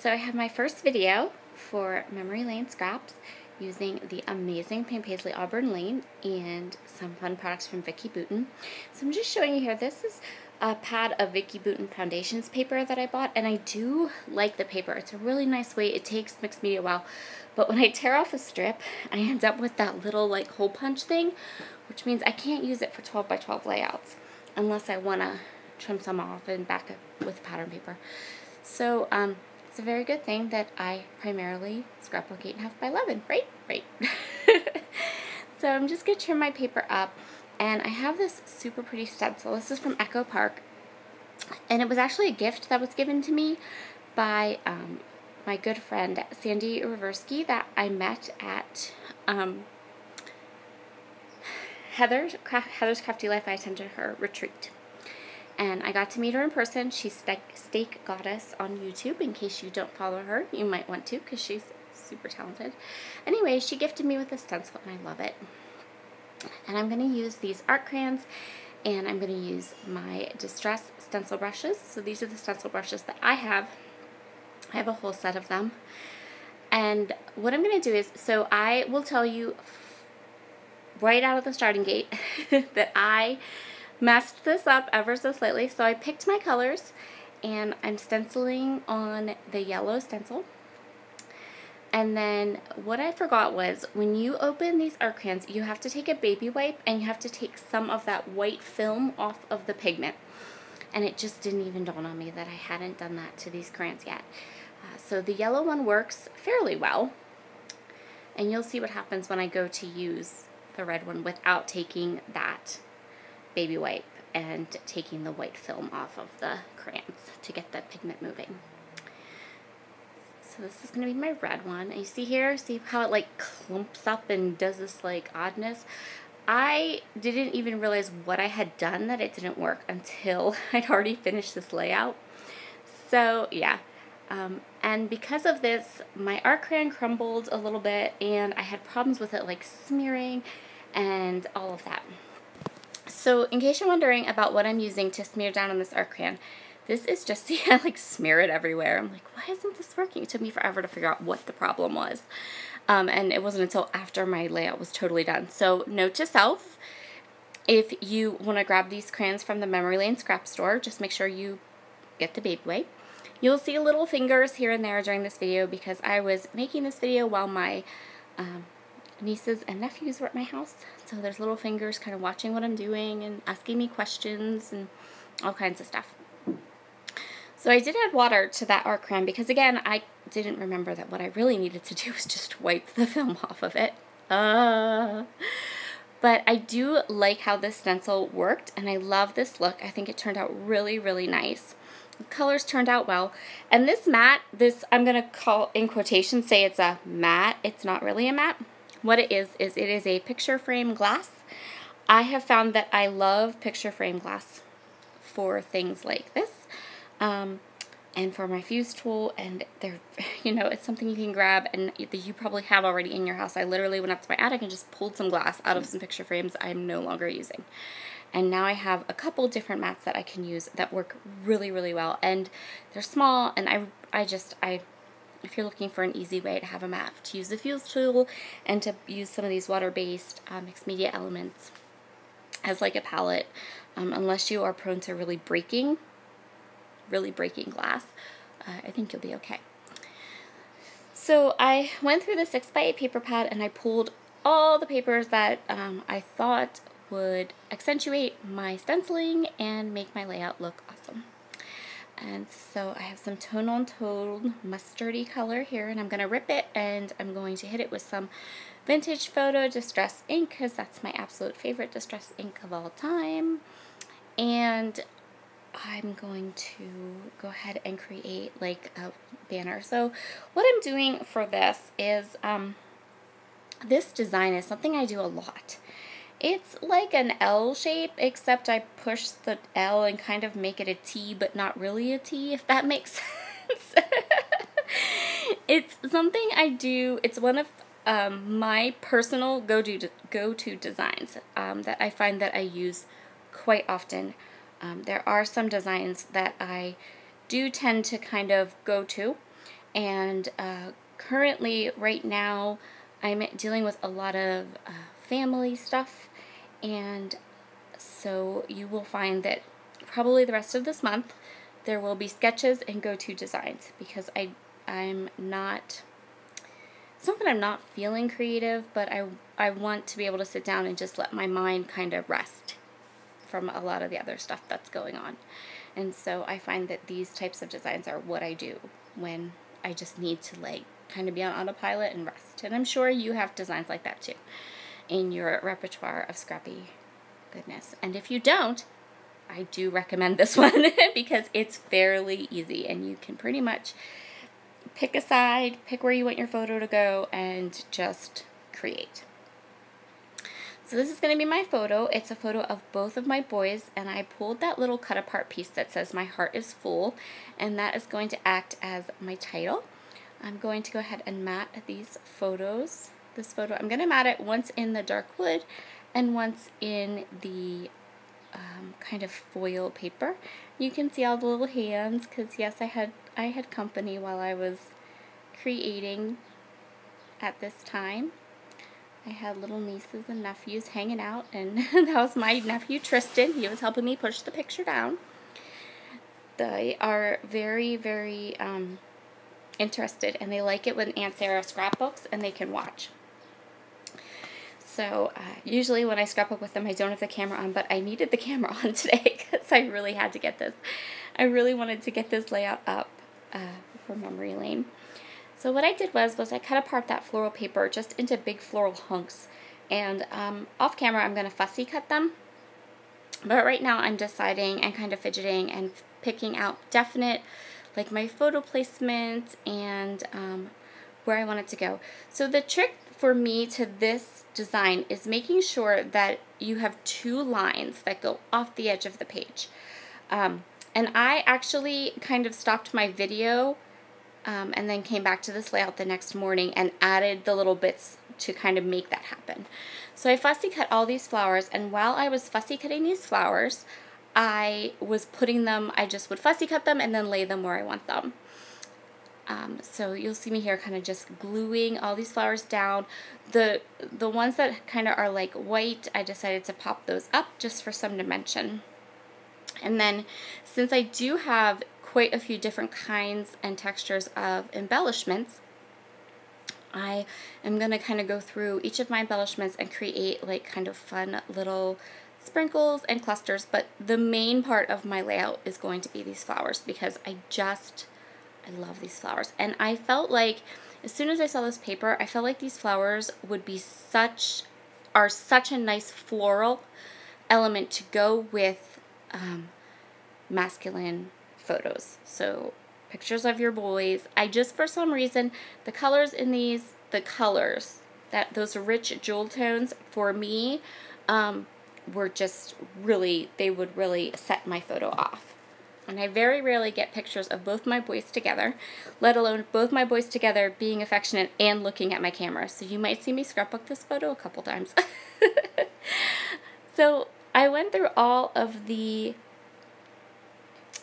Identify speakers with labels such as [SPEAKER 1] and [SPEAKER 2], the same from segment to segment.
[SPEAKER 1] So I have my first video for Memory Lane Scraps using the amazing Paislee Auburn Lane and some fun products from Vicki Boutin. So I'm just showing you here, this is a pad of Vicki Boutin Foundations paper that I bought, and I do like the paper. It's a really nice weight. It takes mixed media well, but when I tear off a strip, I end up with that little like hole punch thing, which means I can't use it for 12 by 12 layouts unless I want to trim some off and back up with pattern paper. So it's a very good thing that I primarily scrapbook 8.5 by 11, right? Right. So I'm just going to trim my paper up, and I have this super pretty stencil. This is from Echo Park, and it was actually a gift that was given to me by my good friend Sandy Reversky that I met at Heather's Crafty Life. I attended her retreat, and I got to meet her in person. She's Steak Goddess on YouTube. In case you don't follow her, you might want to, because she's super talented. Anyway, she gifted me with a stencil, and I love it. And I'm going to use these art crayons, and I'm going to use my Distress stencil brushes. So these are the stencil brushes that I have. I have a whole set of them. And what I'm going to do is, so I will tell you right out of the starting gate that I messed this up ever so slightly. So I picked my colors, and I'm stenciling on the yellow stencil. And then what I forgot was, when you open these art crayons, you have to take a baby wipe and you have to take some of that white film off of the pigment. And it just didn't even dawn on me that I hadn't done that to these crayons yet. So the yellow one works fairly well. And you'll see what happens when I go to use the red one without taking that baby wipe and taking the white film off of the crayons to get the pigment moving. So this is going to be my red one. And you see here, see how it like clumps up and does this like oddness? I didn't even realize what I had done that it didn't work until I'd already finished this layout. So yeah, and because of this, my art crayon crumbled a little bit, and I had problems with it like smearing and all of that. So in case you're wondering about what I'm using to smear down on this art crayon, this is just, see, I like smear it everywhere. I'm like, why isn't this working? It took me forever to figure out what the problem was. And it wasn't until after my layout was totally done. So note to self, if you want to grab these crayons from the Memory Lane scrap store, just make sure you get the baby wipe. You'll see little fingers here and there during this video because I was making this video while my nieces and nephews were at my house. So there's little fingers kind of watching what I'm doing and asking me questions and all kinds of stuff. So I did add water to that art crayon because, again, I didn't remember that what I really needed to do was just wipe the film off of it. But I do like how this stencil worked, and I love this look. I think it turned out really, really nice. The colors turned out well. And this matte, this I'm going to call, in quotations, say it's a matte. It's not really a matte. What it is it is a picture frame glass. I have found that I love picture frame glass for things like this. And for my fuse tool, and they're, you know, it's something you can grab and that you probably have already in your house. I literally went up to my attic and just pulled some glass out of some picture frames I'm no longer using. And now I have a couple different mats that I can use that work really, really well. And they're small, and if you're looking for an easy way to have a mat, to use the fuse tool and to use some of these water-based mixed media elements as like a palette, unless you are prone to really breaking glass, I think you'll be okay. So I went through the 6x8 paper pad and I pulled all the papers that I thought would accentuate my stenciling and make my layout look awesome. And so I have some tone-on-tone mustardy color here, and I'm going to rip it and I'm going to hit it with some vintage photo distress ink, because that's my absolute favorite distress ink of all time. And I'm going to go ahead and create like a banner. So what I'm doing for this is, this design is something I do a lot. It's like an L shape, except I push the L and kind of make it a T, but not really a T, if that makes sense. It's something I do, it's one of my personal go-to designs that I find that I use quite often. There are some designs that I do tend to kind of go to, And currently, right now, I'm dealing with a lot of family stuff, and so you will find that probably the rest of this month there will be sketches and go-to designs, because I'm not, it's not that I'm not feeling creative, but I want to be able to sit down and just let my mind kind of rest from a lot of the other stuff that's going on. And so I find that these types of designs are what I do when I just need to like kind of be on autopilot and rest. And I'm sure you have designs like that too in your repertoire of scrappy goodness. And if you don't, I do recommend this one because it's fairly easy, and you can pretty much pick a side, pick where you want your photo to go, and just create. So this is going to be my photo. It's a photo of both of my boys, and I pulled that little cut apart piece that says "My heart is full," and that is going to act as my title. I'm going to go ahead and matte these photos. This photo, I'm going to matte it once in the dark wood and once in the kind of foil paper. You can see all the little hands, because yes, I had company while I was creating at this time. I had little nieces and nephews hanging out, and that was my nephew Tristan. He was helping me push the picture down. They are very, very interested, and they like it when Aunt Sara scrapbooks and they can watch. So usually when I scrapbook with them, I don't have the camera on, but I needed the camera on today because I really had to get this. I really wanted to get this layout up for memory lane. So what I did was I cut apart that floral paper just into big floral hunks, and off camera I'm going to fussy cut them. But right now I'm deciding and kind of fidgeting and picking out definite, like my photo placement and where I want it to go. So the trick for me to this design is making sure that you have two lines that go off the edge of the page. And I actually kind of stopped my video and then came back to this layout the next morning and added the little bits to kind of make that happen. So I fussy cut all these flowers, and while I was fussy cutting these flowers, I was putting them, I just would fussy cut them and then lay them where I want them. So you'll see me here kind of just gluing all these flowers down. The ones that kind of are like white, I decided to pop those up just for some dimension. And then since I do have quite a few different kinds and textures of embellishments, I am going to kind of go through each of my embellishments and create like kind of fun little sprinkles and clusters. But the main part of my layout is going to be these flowers, because I love these flowers. And I felt like as soon as I saw this paper, I felt like these flowers would be such a nice floral element to go with masculine photos. So pictures of your boys. I just, for some reason, the colors in these, those rich jewel tones for me were just really, they would really set my photo off. And I very rarely get pictures of both my boys together, let alone both my boys together being affectionate and looking at my camera. So you might see me scrapbook this photo a couple times. So I went through all of the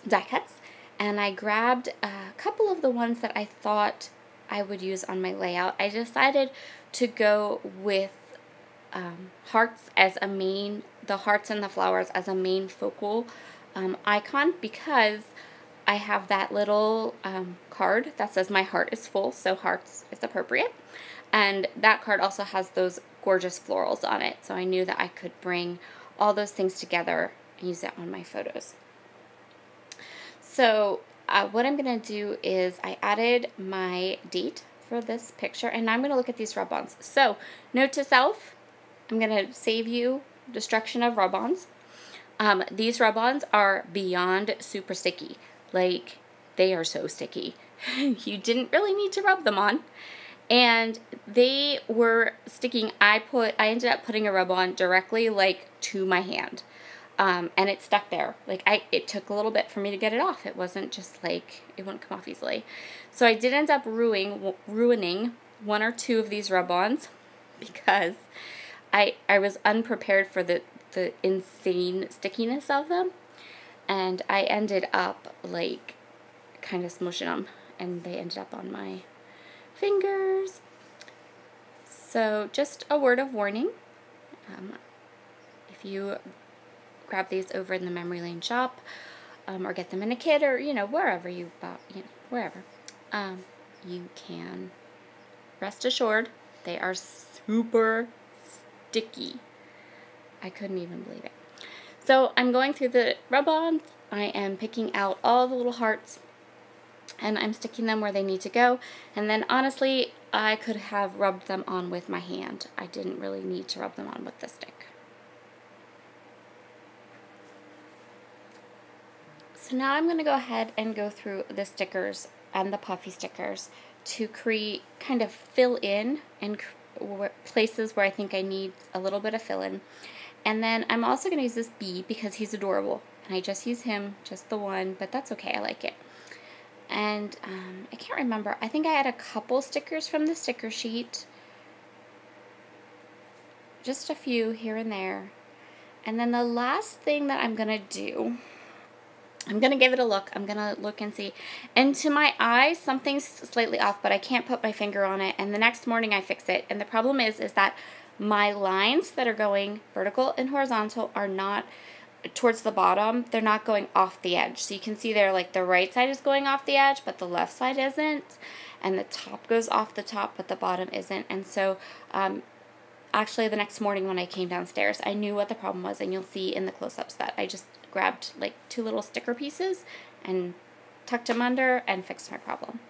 [SPEAKER 1] die cuts, and I grabbed a couple of the ones that I thought I would use on my layout. I decided to go with hearts as a main, the hearts and the flowers as a main focal icon, because I have that little card that says "My heart is full," so hearts is appropriate. And that card also has those gorgeous florals on it, so I knew that I could bring all those things together and use that on my photos. So what I'm going to do is I added my date for this picture, and now I'm going to look at these rub-ons. So note to self, I'm going to save you destruction of rub-ons. These rub-ons are beyond super sticky. Like, they are so sticky. You didn't really need to rub them on. And they were sticking. I ended up putting a rub-on directly like to my hand. And it stuck there. Like, it took a little bit for me to get it off. It wasn't just like, it wouldn't come off easily. So I did end up ruining one or two of these rub-ons because I was unprepared for the insane stickiness of them, and I ended up like kind of smushing them, and they ended up on my fingers. So just a word of warning, if you grab these over in the memory lane shop, or get them in a kit, or wherever you bought, wherever, you can rest assured they are super sticky. I couldn't even believe it. So I'm going through the rub-ons. I am picking out all the little hearts and I'm sticking them where they need to go. And then honestly, I could have rubbed them on with my hand. I didn't really need to rub them on with the stick. So now I'm going to go ahead and go through the stickers and the puffy stickers to kind of fill in and places where I think I need a little bit of fill in. And then I'm also going to use this bee because he's adorable. And I just use him, just the one, but that's okay, I like it. And I can't remember, I think I had a couple stickers from the sticker sheet. Just a few here and there. And then the last thing that I'm going to do, I'm going to give it a look. I'm going to look and see. And to my eye, something's slightly off, but I can't put my finger on it. And the next morning I fix it. And the problem is that my lines that are going vertical and horizontal are not towards the bottom. They're not going off the edge. So you can see there, like, the right side is going off the edge, but the left side isn't. And the top goes off the top, but the bottom isn't. And so actually the next morning when I came downstairs, I knew what the problem was. And you'll see in the close-ups that I just grabbed like 2 little sticker pieces and tucked them under and fixed my problem.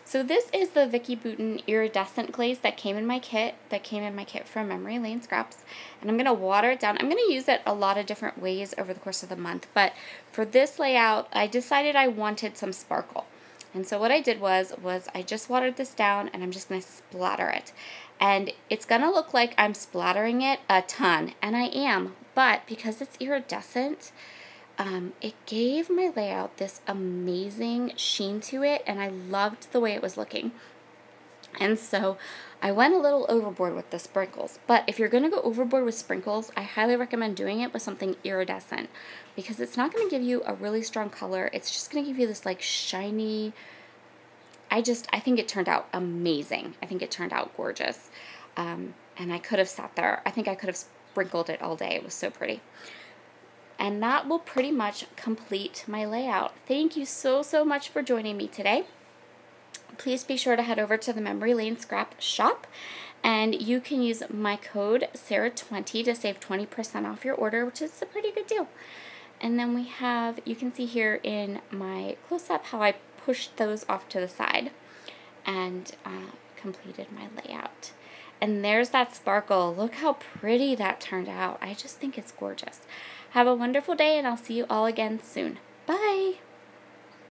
[SPEAKER 1] So this is the Vicki Boutin iridescent glaze that came in my kit, from Memory Lane Scraps. And I'm going to water it down. I'm going to use it a lot of different ways over the course of the month, but for this layout, I decided I wanted some sparkle. And so what I did was I just watered this down and I'm just going to splatter it. And it's going to look like I'm splattering it a ton, and I am, but because it's iridescent, it gave my layout this amazing sheen to it, and I loved the way it was looking. And so I went a little overboard with the sprinkles. But if you're going to go overboard with sprinkles, I highly recommend doing it with something iridescent, because it's not going to give you a really strong color. It's just going to give you this like shiny, I think it turned out amazing. I think it turned out gorgeous. And I could have sat there. I think I could have sprinkled it all day. It was so pretty. And that will pretty much complete my layout. Thank you so much for joining me today. Please be sure to head over to the Memory Lane Scrap shop, and you can use my code Sara20 to save 20% off your order, which is a pretty good deal. And then we have, you can see here in my close-up how I pushed those off to the side and completed my layout. And there's that sparkle. Look how pretty that turned out. I just think it's gorgeous. Have a wonderful day, and I'll see you all again soon. Bye!